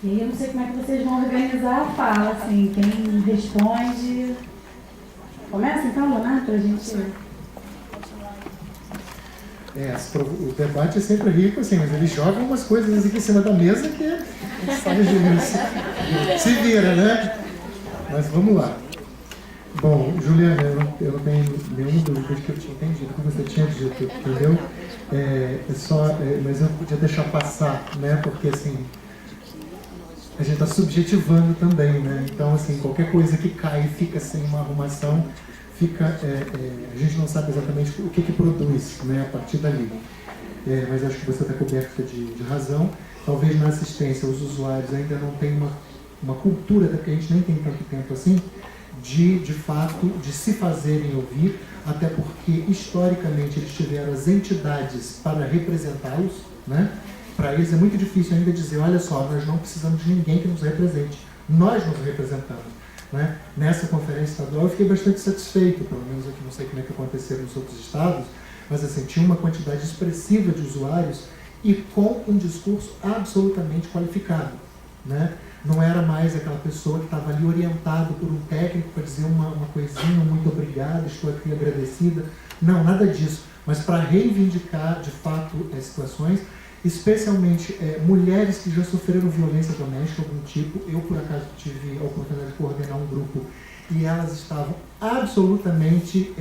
E aí eu não sei como é que vocês vão organizar a fala, assim, quem responde. Começa então, Leonardo, para a gente... O debate é sempre rico, assim, mas eles jogam umas coisas aqui em cima da mesa que sabe de se vira, né? Mas vamos lá. Bom, Juliana, eu não tenho nenhuma dúvida de que eu tinha entendido o que você tinha dito, entendeu? Mas eu não podia deixar passar, né? Porque, assim, a gente está subjetivando também, né? Então, assim, qualquer coisa que cai e fica sem uma arrumação, a gente não sabe exatamente o que produz, né, a partir dali. Mas acho que você está coberta de razão. Talvez na assistência os usuários ainda não têm uma cultura, até porque a gente nem tem tanto tempo assim, de fato, de se fazerem ouvir, até porque historicamente eles tiveram as entidades para representá-los, né? Para eles é muito difícil ainda dizer, olha só, nós não precisamos de ninguém que nos represente, nós nos representamos. Né? Nessa conferência estadual eu fiquei bastante satisfeito, pelo menos aqui, não sei como é que aconteceu nos outros estados, mas assim, tinha uma quantidade expressiva de usuários e com um discurso absolutamente qualificado. Né? Não era mais aquela pessoa que estava ali orientado por um técnico para dizer uma coisinha, muito obrigado, estou aqui agradecida. Não, nada disso, mas para reivindicar de fato as situações, especialmente mulheres que já sofreram violência doméstica de algum tipo. Eu, por acaso, tive a oportunidade de coordenar um grupo e elas estavam absolutamente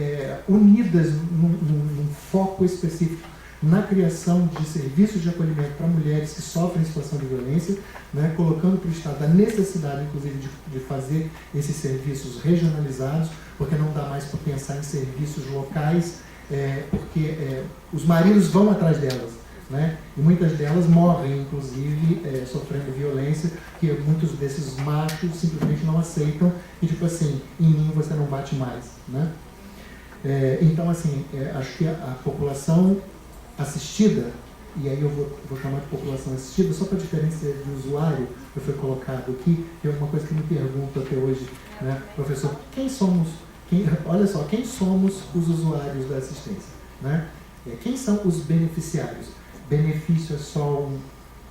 unidas num foco específico na criação de serviços de acolhimento para mulheres que sofrem situação de violência, né, colocando para o Estado a necessidade, inclusive, de fazer esses serviços regionalizados, porque não dá mais para pensar em serviços locais, porque os maridos vão atrás delas. Né? E muitas delas morrem, inclusive, sofrendo violência, que muitos desses machos simplesmente não aceitam e, tipo assim, em mim você não bate mais. Né? Então, assim, acho que a população assistida, e aí eu vou chamar de população assistida, só para diferenciar de usuário, que foi colocado aqui, que é uma coisa que me pergunto até hoje, né? Professor, olha só, quem somos os usuários da assistência? Né? Quem são os beneficiários? Benefício é só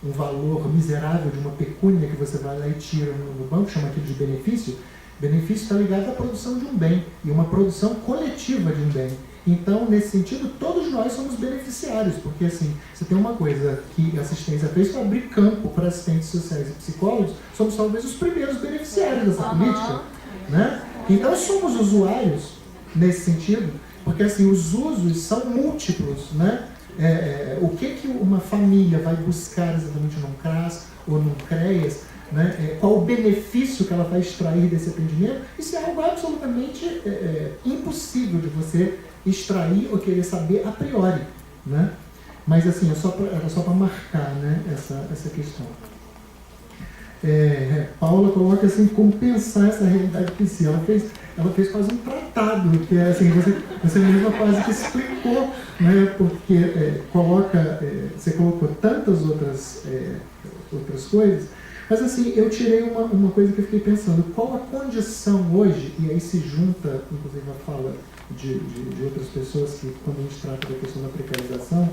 um valor miserável de uma pecúnia que você vai lá e tira no banco, chama aquilo de benefício. Benefício está ligado à produção de um bem, e uma produção coletiva de um bem. Então, nesse sentido, todos nós somos beneficiários, porque assim, você tem uma coisa que a assistência fez para abrir campo para assistentes sociais e psicólogos, somos talvez os primeiros beneficiários dessa política. Né? Então, somos usuários nesse sentido, porque assim, os usos são múltiplos, né? O que uma família vai buscar exatamente num CRAS ou num CREAS, né? Qual o benefício que ela vai extrair desse atendimento? Isso é algo absolutamente impossível de você extrair ou querer saber a priori. Né? Mas assim, era só para marcar, né, essa questão. Paula coloca assim, como pensar essa realidade que se ela fez quase um tratado, que é assim, você mesma quase que explicou, né, porque você colocou tantas outras coisas, mas assim, eu tirei uma coisa que eu fiquei pensando, qual a condição hoje, e aí se junta, inclusive a fala de outras pessoas que quando a gente trata da questão da precarização,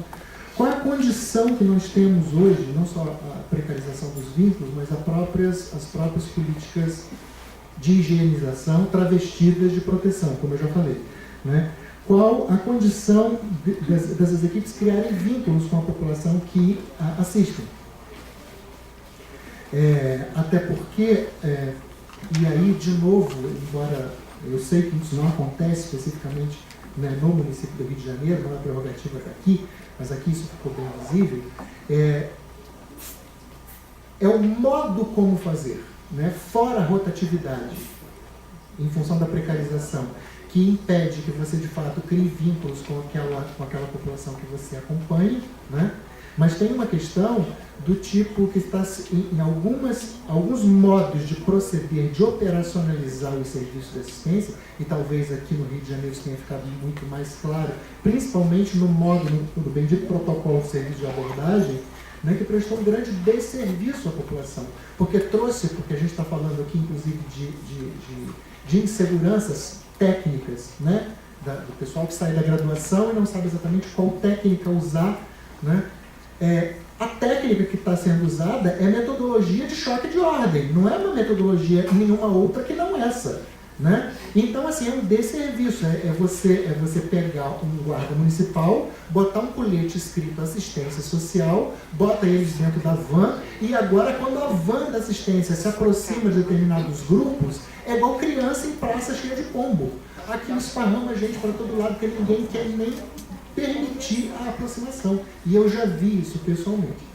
qual é a condição que nós temos hoje, não só a precarização dos vínculos, mas as próprias políticas de higienização travestidas de proteção, como eu já falei. Né? Qual a condição dessas equipes criarem vínculos com a população que assistem? Até porque, e aí, de novo, embora eu sei que isso não acontece especificamente, né, no município do Rio de Janeiro, não é prerrogativa daqui, mas aqui isso ficou bem visível, é o modo como fazer, né, fora a rotatividade, em função da precarização, que impede que você de fato crie vínculos com aquela população que você acompanha, né? Mas tem uma questão do tipo que está em alguns modos de proceder, de operacionalizar os serviços de assistência, e talvez aqui no Rio de Janeiro isso tenha ficado muito mais claro, principalmente no modo, do bendito protocolo de serviço de abordagem, né, que prestou um grande desserviço à população, porque a gente está falando aqui inclusive de inseguranças técnicas, né, do pessoal que sai da graduação e não sabe exatamente qual técnica usar, né, A técnica que está sendo usada é metodologia de choque de ordem, não é uma metodologia nenhuma outra que não essa. Né? Então, assim, é um desserviço, é você pegar um guarda municipal, botar um colete escrito assistência social, bota eles dentro da van, e agora quando a van da assistência se aproxima de determinados grupos, é igual criança em praça cheia de pombo. Aqui esparrama gente para todo lado, porque ninguém quer nem permitir a aproximação. E eu já vi isso pessoalmente.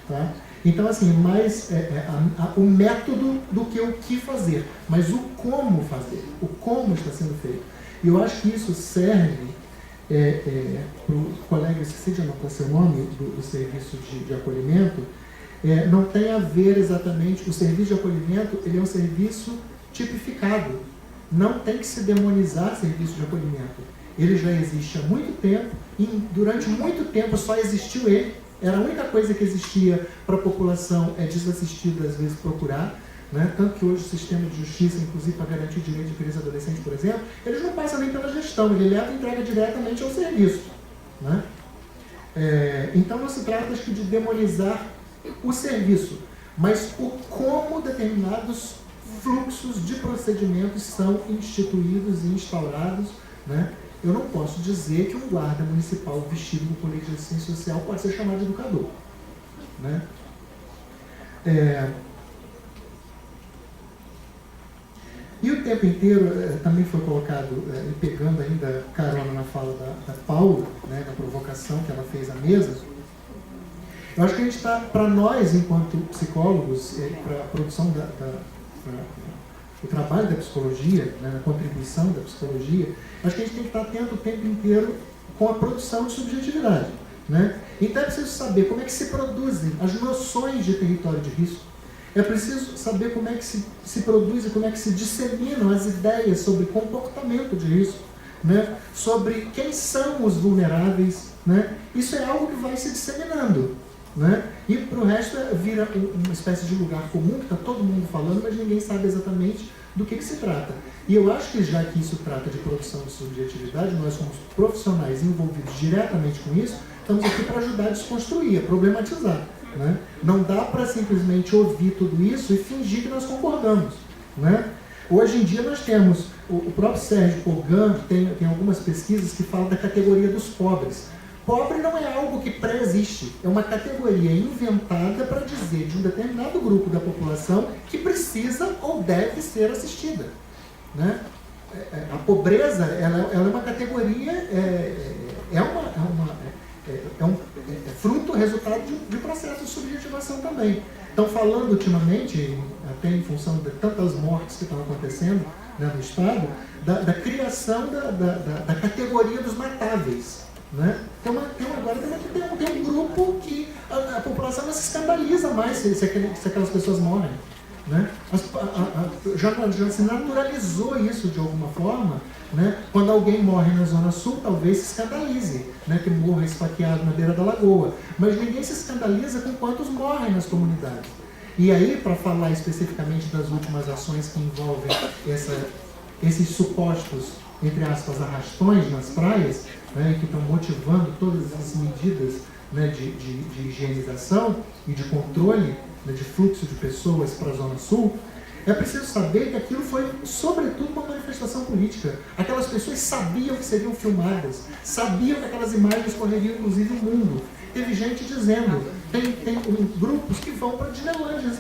Tá? Então, assim, mais o método do que o que fazer, mas o como fazer, o como está sendo feito. E eu acho que isso serve para o colega, esqueci de anotar seu nome, do serviço de acolhimento, não tem a ver exatamente, o serviço de acolhimento, ele é um serviço tipificado, não tem que se demonizar serviço de acolhimento. Ele já existe há muito tempo, e durante muito tempo só existiu ele. Era a única coisa que existia para a população desassistida, às vezes, procurar. Né? Tanto que hoje o sistema de justiça, inclusive para garantir o direito de criança e adolescente, por exemplo, eles não passam nem pela gestão, ele leva e entrega diretamente ao serviço. Né? Então não se trata, acho que, de demonizar o serviço, mas o como determinados fluxos de procedimentos são instituídos e instaurados. Né? Eu não posso dizer que um guarda municipal vestido com colete de assistência social pode ser chamado de educador. Né? E o tempo inteiro também foi colocado, pegando ainda carona na fala da Paula, né, na provocação que ela fez à mesa, eu acho que a gente está, para nós, enquanto psicólogos, para a produção o trabalho da psicologia, né, a contribuição da psicologia, acho que a gente tem que estar atento o tempo inteiro com a produção de subjetividade. Né? Então é preciso saber como é que se produzem as noções de território de risco. É preciso saber como é que se produz e como é que se disseminam as ideias sobre comportamento de risco, né? Sobre quem são os vulneráveis. Né? Isso é algo que vai se disseminando. Né? E para o resto vira uma espécie de lugar comum, que está todo mundo falando, mas ninguém sabe exatamente do que se trata. E eu acho que, já que isso trata de produção de subjetividade, nós somos profissionais envolvidos diretamente com isso, estamos aqui para ajudar a desconstruir, a problematizar. Né? Não dá para simplesmente ouvir tudo isso e fingir que nós concordamos. Né? Hoje em dia nós temos, o próprio Sérgio Kogan tem algumas pesquisas que falam da categoria dos pobres. Pobre não é algo que pré-existe, é uma categoria inventada para dizer de um determinado grupo da população que precisa ou deve ser assistida. Né? A pobreza ela é uma categoria, é fruto, resultado de um processo de subjetivação também. Estão falando ultimamente, até em função de tantas mortes que estão acontecendo, né, no Estado, da criação da categoria dos matáveis. Né? Agora tem um grupo que a população não se escandaliza mais se aquelas pessoas morrem. Né? Já se naturalizou isso de alguma forma. Né? Quando alguém morre na Zona Sul, talvez se escandalize, né? Que morra esfaqueado na beira da lagoa. Mas ninguém se escandaliza com quantos morrem nas comunidades. E aí, para falar especificamente das últimas ações que envolvem esses supostos, entre aspas, arrastões nas praias, né, que estão motivando todas essas medidas, né, de higienização e de controle, né, de fluxo de pessoas para a Zona Sul, é preciso saber que aquilo foi, sobretudo, uma manifestação política. Aquelas pessoas sabiam que seriam filmadas, sabiam que aquelas imagens correriam, inclusive, no mundo. Teve gente dizendo, tem grupos que vão para a Disneylândia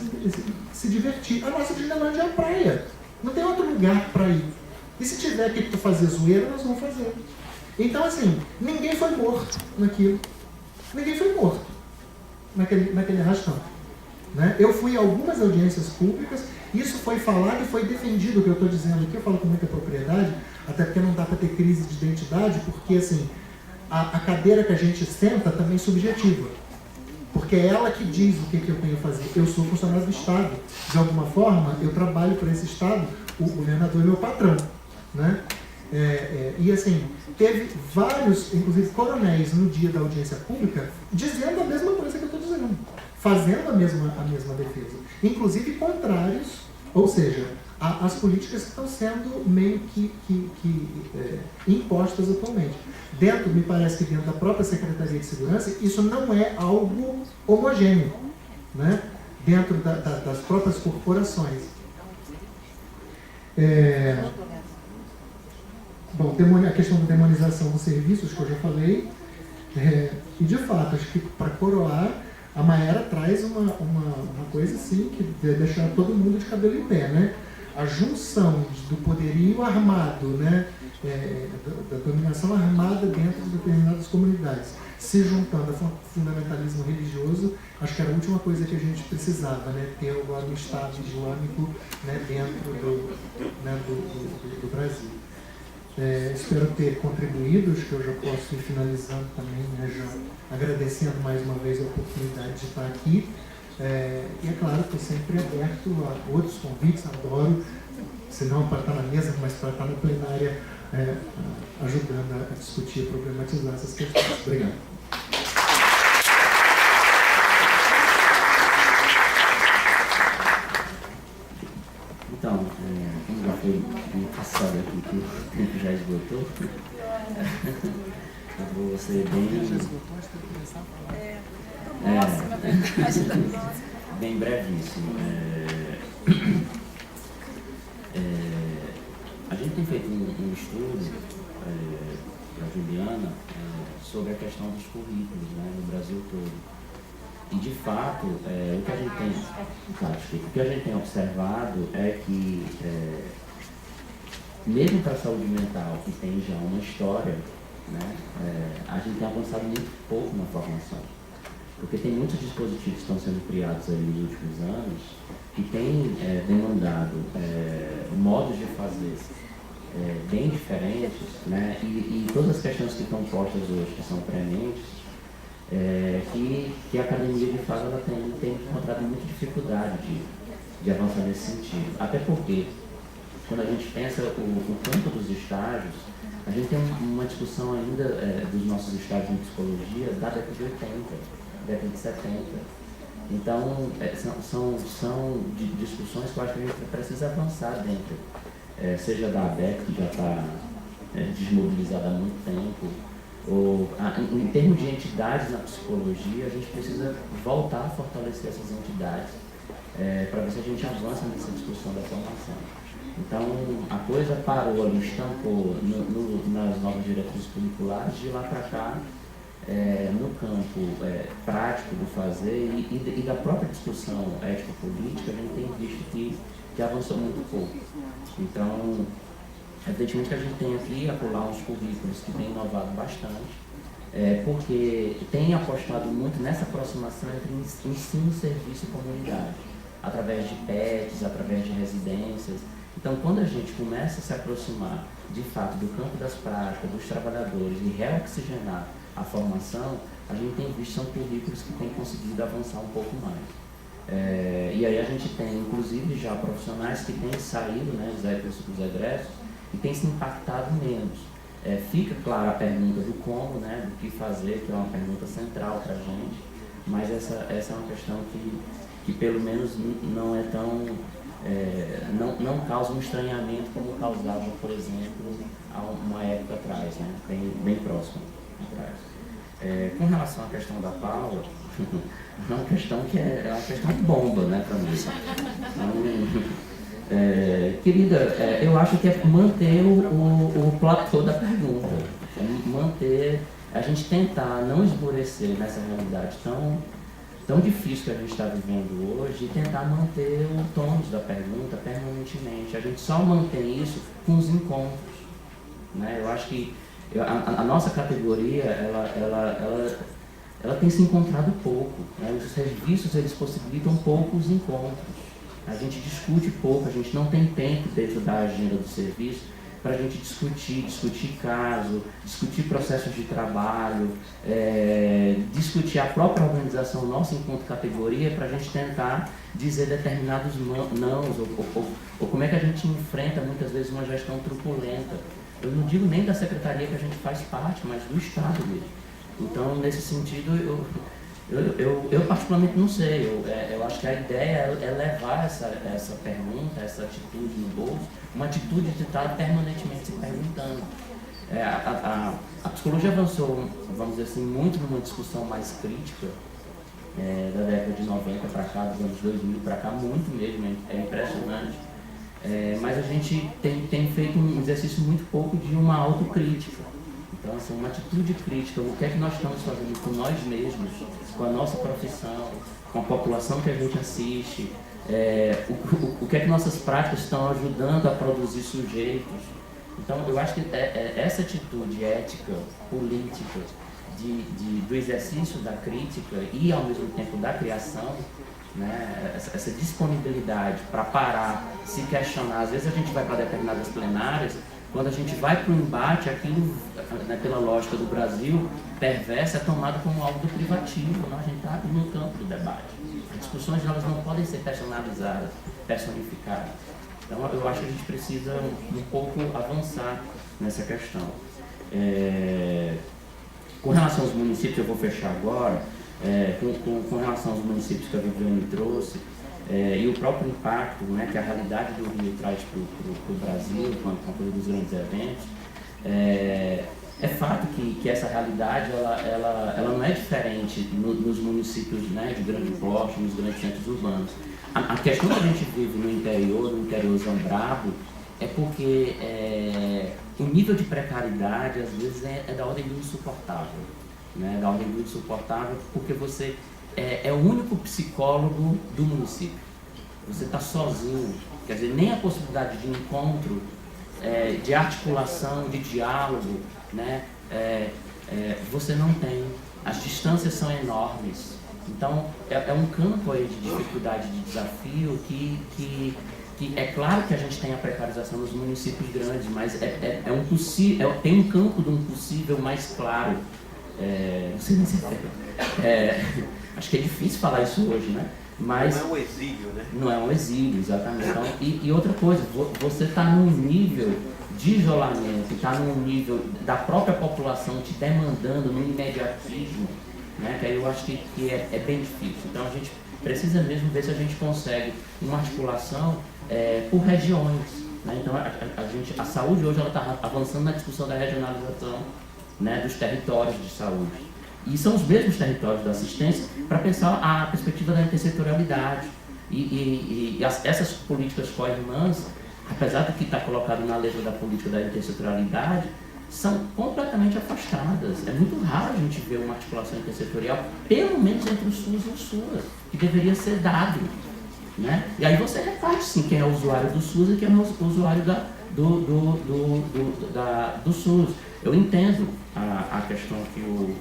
se divertir. A nossa Disneylândia é a praia, não tem outro lugar para ir. E se tiver que fazer zoeira, nós vamos fazer. Então, assim, ninguém foi morto naquilo. Ninguém foi morto naquele arrastão. Né? Eu fui a algumas audiências públicas, isso foi falado e foi defendido, o que eu estou dizendo aqui, eu falo com muita propriedade, até porque não dá para ter crise de identidade, porque, assim, a cadeira que a gente senta também é subjetiva. Porque é ela que diz o que eu tenho que fazer. Eu sou funcionário do Estado. De alguma forma, eu trabalho para esse Estado, o governador é meu patrão. Né? E assim, teve vários, inclusive coronéis, no dia da audiência pública, dizendo a mesma coisa que eu estou dizendo, fazendo a mesma defesa. Inclusive contrários, ou seja, as políticas que estão sendo meio que impostas atualmente. Me parece que dentro da própria Secretaria de Segurança, isso não é algo homogêneo, né? Dentro das próprias corporações. Bom, a questão da demonização dos serviços, que eu já falei, e de fato, acho que para coroar, a Maera traz uma coisa assim, que deve deixar todo mundo de cabelo em pé, né? A junção do poderio armado, né? Da dominação armada dentro de determinadas comunidades, se juntando ao fundamentalismo religioso, acho que era a última coisa que a gente precisava, né? Ter agora um Estado Islâmico, né? Dentro do Brasil. Espero ter contribuído, acho que eu já posso ir finalizando também, né? Já agradecendo mais uma vez a oportunidade de estar aqui. E é claro que estou sempre aberto a outros convites, adoro, se não para estar na mesa, mas para estar na plenária, ajudando a discutir, a problematizar essas questões. Obrigado. Então, como já foi passado aqui que o tempo já esgotou, eu vou ser bem... Já esgotou, acho que eu começar a falar. Bem brevíssimo. A gente tem feito um estudo, da Juliana, sobre a questão dos currículos, né, no Brasil todo. E, de fato, o que a gente tem observado é que, mesmo para a saúde mental, que tem já uma história, né, a gente tem avançado muito pouco na formação. Porque tem muitos dispositivos que estão sendo criados aí nos últimos anos que têm demandado modos de fazer bem diferentes, né, e todas as questões que estão postas hoje, que são prementes, que a academia, de fato, ela tem encontrado muita dificuldade de avançar nesse sentido. Até porque, quando a gente pensa o campo dos estágios, a gente tem uma discussão ainda dos nossos estágios em psicologia da década de 80, década de 70. Então, são discussões que eu acho que a gente precisa avançar dentro, seja da ABEC, que já está desmobilizada há muito tempo, ou em termos de entidades na psicologia, a gente precisa voltar a fortalecer essas entidades para ver se a gente avança nessa discussão da formação. Então, a coisa parou ali, estancou nas novas diretrizes curriculares. De lá para cá, no campo prático do fazer e da própria discussão ético-política, a gente tem visto que avançou muito pouco. Então, evidentemente que a gente tem aqui acolá uns currículos que têm inovado bastante, porque tem apostado muito nessa aproximação entre ensino, serviço e comunidade, através de PETs, através de residências. Então, quando a gente começa a se aproximar, de fato, do campo das práticas, dos trabalhadores e reoxigenar a formação, a gente tem visto são currículos que têm conseguido avançar um pouco mais. E aí a gente tem, inclusive, já profissionais que têm saído, né, dos egressos, e têm se impactado menos. Fica clara a pergunta do como, né, do que fazer, que é uma pergunta central para a gente, mas essa é uma questão que pelo menos não é tão... não causa um estranhamento como causava, por exemplo, há uma época atrás, né, bem próximo atrás. Com relação à questão da Paula, é uma questão que é uma questão bomba, né, para mim. Querida, eu acho que é manter o platô da pergunta, manter, a gente tentar não esmorecer nessa realidade tão difícil que a gente está vivendo hoje e tentar manter o tônus da pergunta permanentemente. A gente só mantém isso com os encontros, né? Eu acho que a nossa categoria, ela tem se encontrado pouco, né? Os serviços, eles possibilitam poucos encontros. A gente discute pouco, a gente não tem tempo dentro da agenda do serviço para a gente discutir caso, discutir processos de trabalho, discutir a própria organização nossa enquanto categoria para a gente tentar dizer determinados nãos, ou como é que a gente enfrenta muitas vezes uma gestão truculenta. Eu não digo nem da secretaria que a gente faz parte, mas do Estado mesmo. Então, nesse sentido, Eu particularmente não sei. Eu acho que a ideia é levar essa pergunta, essa atitude no bolso, uma atitude de estar permanentemente se perguntando. A psicologia avançou, vamos dizer assim, muito numa discussão mais crítica, da década de 90 para cá, dos anos 2000 para cá, muito mesmo, é impressionante. Mas a gente tem feito um exercício muito pouco de uma autocrítica. Então, assim, uma atitude crítica, o que é que nós estamos fazendo com nós mesmos, com a nossa profissão, com a população que a gente assiste, o que é que nossas práticas estão ajudando a produzir sujeitos. Então, eu acho que essa atitude ética, política, do exercício da crítica e, ao mesmo tempo, da criação, né, essa disponibilidade para parar, se questionar. Às vezes a gente vai para determinadas plenárias, quando a gente vai para o embate, aquilo, pela lógica do Brasil, perversa, é tomado como algo do privativo. Não? A gente está no campo do debate. As discussões elas não podem ser personalizadas, personificadas. Então, eu acho que a gente precisa um pouco avançar nessa questão. Com relação aos municípios, eu vou fechar agora, com relação aos municípios que a Viviane trouxe, e o próprio impacto, né, que a realidade do Rio traz para o Brasil, com a coisa dos grandes eventos, é fato que essa realidade ela não é diferente nos municípios, né, de grande porte, nos grandes centros urbanos. A questão que a gente vive no interiorzão brabo, é porque o nível de precariedade, às vezes, é da ordem do insuportável. Né? Da ordem do insuportável, porque você é o único psicólogo do município. Você está sozinho, quer dizer, nem a possibilidade de encontro, de articulação, de diálogo, né? Você não tem. As distâncias são enormes. Então, é um campo aí de dificuldade, de desafio, que é claro que a gente tem a precarização nos municípios grandes, mas tem um campo de um possível mais claro. Não sei nem se acho que é difícil falar isso hoje, né? Mas não é um exílio, né? Não é um exílio, exatamente. Então, e outra coisa, você está num nível de isolamento, está num nível da própria população te demandando no imediatismo, né? Que aí eu acho que é bem difícil. Então a gente precisa mesmo ver se a gente consegue uma articulação por regiões, né? Então a saúde hoje está avançando na discussão da regionalização, né, dos territórios de saúde. E são os mesmos territórios da assistência para pensar a perspectiva da intersetorialidade. Essas políticas co-irmãs, apesar do que está colocado na letra da política da intersetorialidade, são completamente afastadas. É muito raro a gente ver uma articulação intersetorial, pelo menos entre o SUS e o SUAS, que deveria ser dado. Né? E aí você reparte sim quem é o usuário do SUS e quem é o usuário do SUS. Eu entendo a questão que o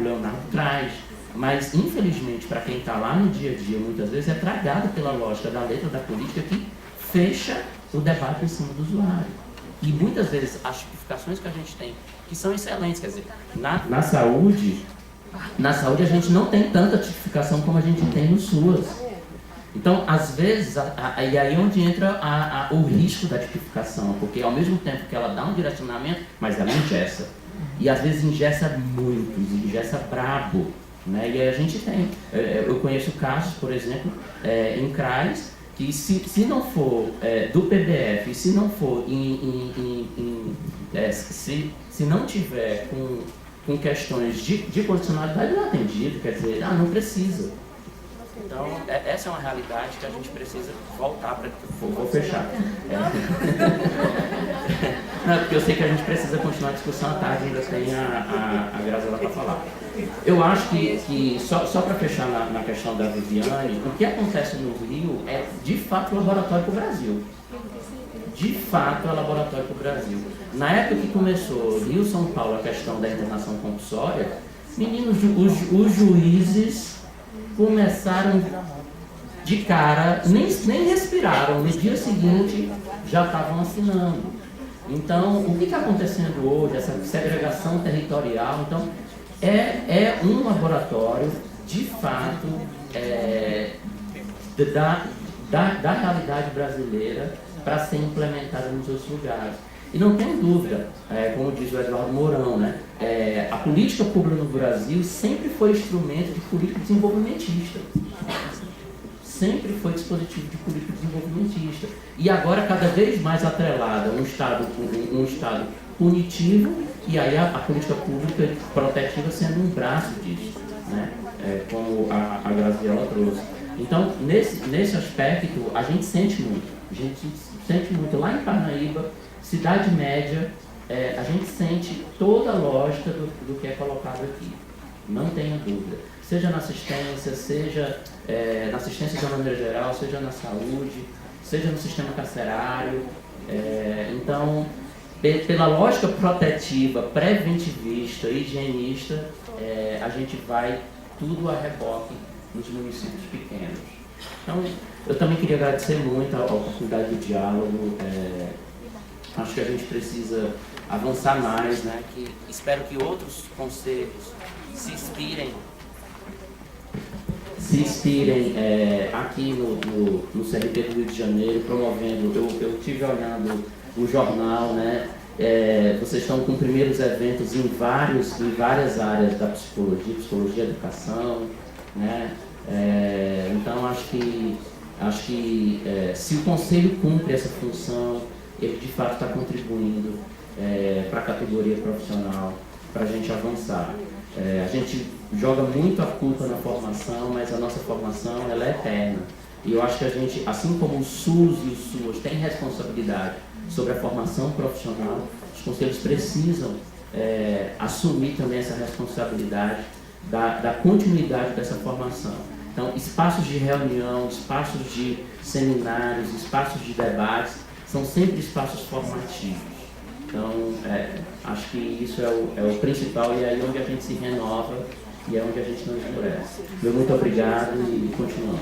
Leonardo traz, mas infelizmente para quem está lá no dia a dia, muitas vezes é tragado pela lógica da letra da política que fecha o debate em cima do usuário. E muitas vezes as tipificações que a gente tem, que são excelentes, quer dizer, na saúde a gente não tem tanta tipificação como a gente tem no SUAS. Então, às vezes, e aí é onde entra o risco da tipificação, porque ao mesmo tempo que ela dá um direcionamento, mas ela engessa. E às vezes engessa muito, engessa brabo. Né? E aí a gente tem. Eu conheço casos, por exemplo, em CRAs, que se não for do PBF, se não for se não tiver com questões de condicionalidade, não é atendido, quer dizer, não precisa. Então, essa é uma realidade que a gente precisa voltar para... Vou fechar. Não, porque eu sei que a gente precisa continuar a discussão à tarde, ainda tem a Graziela para falar. Eu acho que só para fechar na questão da Viviane, o que acontece no Rio é, de fato, um laboratório para o Brasil. De fato, é um laboratório para o Brasil. Na época que começou Rio-São Paulo, a questão da internação compulsória, meninos, os juízes começaram de cara, nem respiraram, no dia seguinte já estavam assinando. Então, o que está acontecendo hoje, essa segregação territorial, então, é um laboratório, de fato, da realidade brasileira para ser implementada nos seus lugares. E não tem dúvida, como diz o Eduardo Mourão, né? a política pública no Brasil sempre foi instrumento de política desenvolvimentista. Sempre foi dispositivo de política desenvolvimentista. E agora cada vez mais atrelada a um Estado punitivo, e aí a política pública protetiva sendo um braço disso, né? Como a Graziela trouxe. Então, nesse aspecto, a gente sente muito. Lá em Parnaíba, cidade média, a gente sente toda a lógica do que é colocado aqui. Não tenha dúvida. Seja na assistência, seja na assistência de uma maneira geral, seja na saúde, seja no sistema carcerário. Então, pela lógica protetiva, preventivista, higienista, a gente vai tudo a reboque nos municípios pequenos. Então, eu também queria agradecer muito a oportunidade do diálogo. Acho que a gente precisa avançar mais, né? Espero que outros conselhos se inspirem aqui no CRT do Rio de Janeiro, promovendo. Eu estive olhando o jornal, né? Vocês estão com primeiros eventos em várias áreas da psicologia, educação, né? Então acho que se o Conselho cumpre essa função, ele de fato está contribuindo para a categoria profissional, para a gente avançar. A gente joga muito a culpa na formação, mas a nossa formação ela é eterna. E eu acho que a gente, assim como o SUS e o SUAS têm responsabilidade sobre a formação profissional, os conselhos precisam assumir também essa responsabilidade da continuidade dessa formação. Então, espaços de reunião, espaços de seminários, espaços de debates, são sempre espaços formativos. Então, acho que isso é o principal, e é aí onde a gente se renova e é onde a gente não esmorece. Meu muito obrigado e continuamos.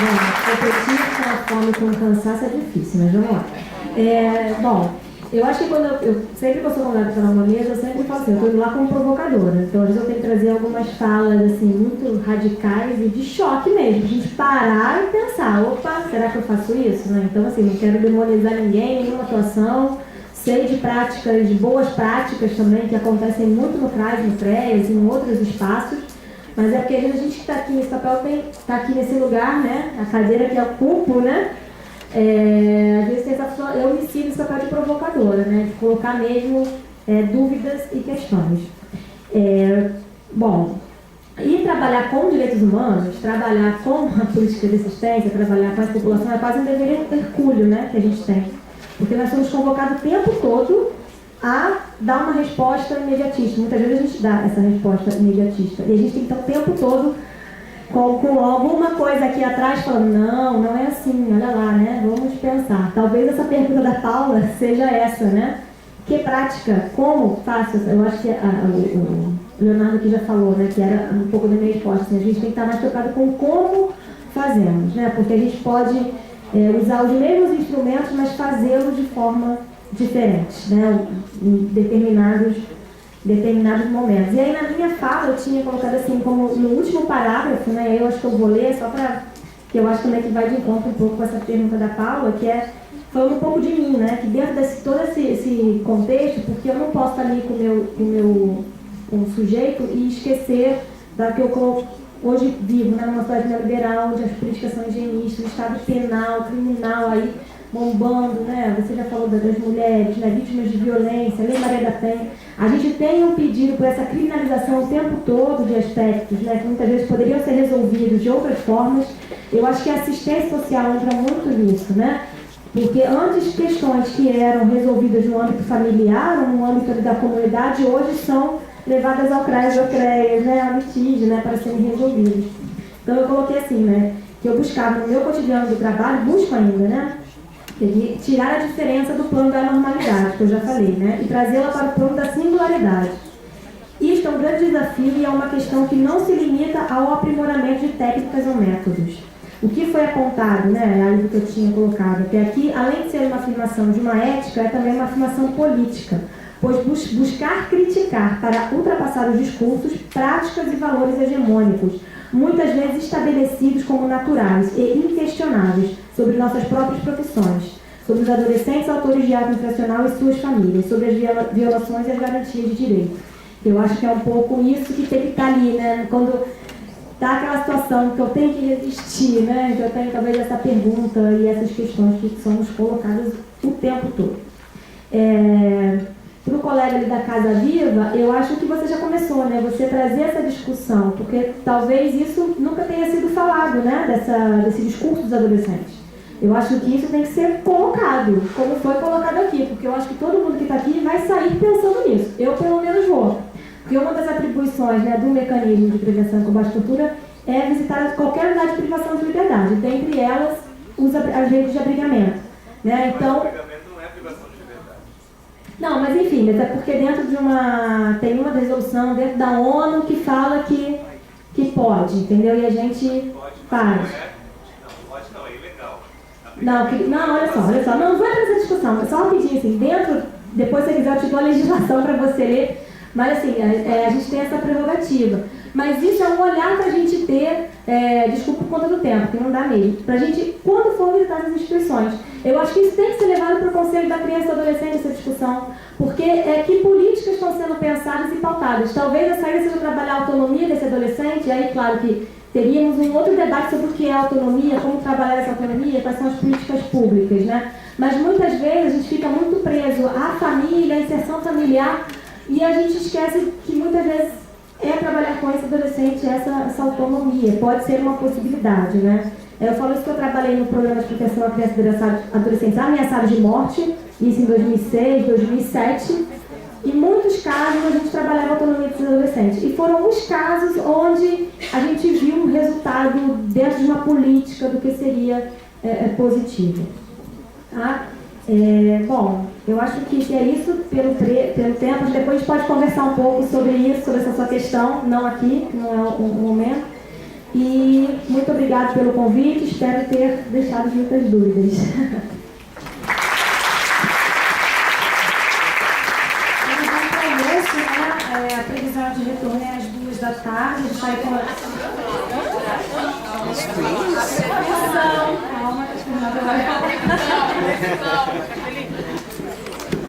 Bom, competir com a fome, com o cansaço é difícil, mas vamos lá. Bom, eu acho que sempre que eu sou convidada para uma mesa, eu sempre falo assim, eu estou indo lá como provocadora. Então, às vezes eu tenho que trazer algumas falas assim, muito radicais e de choque mesmo. A gente parar e pensar, opa, será que eu faço isso? Né? Então, assim, não quero demonizar ninguém, nenhuma atuação. Sei de práticas, de boas práticas também, que acontecem muito no CRAS, no CREAS e em outros espaços. Mas é porque às vezes a gente que está aqui nesse papel, está aqui nesse lugar, né? A cadeira que ocupo, né? Às vezes tem essa pessoa, eu me sinto nesse papel de provocadora, né? De colocar mesmo dúvidas e questões. Bom, e trabalhar com direitos humanos, trabalhar com a política de assistência, trabalhar com essa população é quase um dever hercúleo, né? Que a gente tem. Porque nós somos convocados o tempo todo a dar uma resposta imediatista. Muitas vezes a gente dá essa resposta imediatista. E a gente tem que estar o tempo todo com alguma coisa aqui atrás falando, não é assim, olha lá, né? Vamos pensar. Talvez essa pergunta da Paula seja essa, né? Que prática? Como faço? Eu acho que o Leonardo aqui já falou, né? Que era um pouco da minha resposta. Assim, a gente tem que estar mais preocupado com como fazemos, né? Porque a gente pode usar os mesmos instrumentos, mas fazê-los de forma diferente, né? Em determinados momentos. E aí na minha fala eu tinha colocado assim, como no último parágrafo, né? Eu acho que eu vou ler só para que eu acho também que vai de encontro um pouco com essa pergunta da Paula, que é falando um pouco de mim, né? Que dentro desse todo esse contexto, porque eu não posso estar ali com o sujeito e esquecer da que eu hoje vivo, né, numa sociedade neoliberal, onde as políticas são higienistas, o estado penal, criminal aí bombando, né? Você já falou das mulheres, né, vítimas de violência, Lei Maria da Penha. A gente tem um pedido por essa criminalização o tempo todo de aspectos, né, que muitas vezes poderiam ser resolvidos de outras formas. Eu acho que a assistência social entra muito nisso, né? Porque antes questões que eram resolvidas no âmbito familiar, no âmbito da comunidade, hoje são levadas ao CRAS, ao CREAS, né, ao litígio, né, para serem resolvidas. Então eu coloquei assim, né, que eu buscava no meu cotidiano do trabalho, busco ainda, né, tirar a diferença do plano da normalidade, que eu já falei, né, e trazê-la para o plano da singularidade. Isto é um grande desafio e é uma questão que não se limita ao aprimoramento de técnicas ou métodos. O que foi apontado, né, algo que eu tinha colocado até aqui, além de ser uma afirmação de uma ética, é também uma afirmação política, pois buscar criticar para ultrapassar os discursos, práticas e valores hegemônicos, muitas vezes estabelecidos como naturais e inquestionáveis sobre nossas próprias profissões. sobre os adolescentes autores de ato infracional e suas famílias, sobre as violações e as garantias de direito. Eu acho que é um pouco isso que tem que estar ali, né? Quando está aquela situação que eu tenho que resistir, né? Que eu tenho talvez essa pergunta e essas questões que são nos colocadas o tempo todo. Para o colega ali da Casa Viva, eu acho que você já começou, né? Você trazer essa discussão, porque talvez isso nunca tenha sido falado, né? Desse discurso dos adolescentes. Eu acho que isso tem que ser colocado, como foi colocado aqui, porque eu acho que todo mundo que está aqui vai sair pensando nisso. Eu, pelo menos, vou. Porque uma das atribuições, né, do mecanismo de prevenção e combate à tortura é visitar qualquer unidade de privação de liberdade, dentre elas as redes de abrigamento. Né? Então, abrigamento não é privação de liberdade. Não, mas enfim, até porque dentro de tem uma resolução dentro da ONU que fala que pode, entendeu? E a gente faz. Não pode não, é ilegal. Não, olha só, não vou entrar nessa discussão, só rapidinho assim, depois se você quiser eu te dou a legislação para você ler, mas assim, a gente tem essa prerrogativa. Mas isso é um olhar para a gente ter, desculpa por conta do tempo, que não dá mesmo, para a gente, quando for visitar essas instituições, eu acho que isso tem que ser levado para o Conselho da Criança e Adolescente, essa discussão, porque que políticas estão sendo pensadas e pautadas. Talvez a saída seja trabalhar a autonomia desse adolescente, e aí, claro que teríamos um outro debate sobre o que é autonomia, como trabalhar essa autonomia, quais são as políticas públicas, né? Mas muitas vezes a gente fica muito preso à família, à inserção familiar, e a gente esquece que muitas vezes trabalhar com esse adolescente essa autonomia. Pode ser uma possibilidade, né? Eu falo isso que eu trabalhei no programa de proteção à criança e adolescentes ameaçados de morte, isso em 2006, 2007. Em muitos casos a gente trabalhava a autonomia dos adolescentes. E foram os casos onde a gente viu um resultado dentro de uma política do que seria positivo. Tá? Bom, eu acho que é isso pelo tempo. Depois a gente pode conversar um pouco sobre isso, sobre essa sua questão, não aqui, não é o momento. E muito obrigada pelo convite, espero ter deixado muitas dúvidas. A previsão de retorno é às 14h, a gente vai com calma,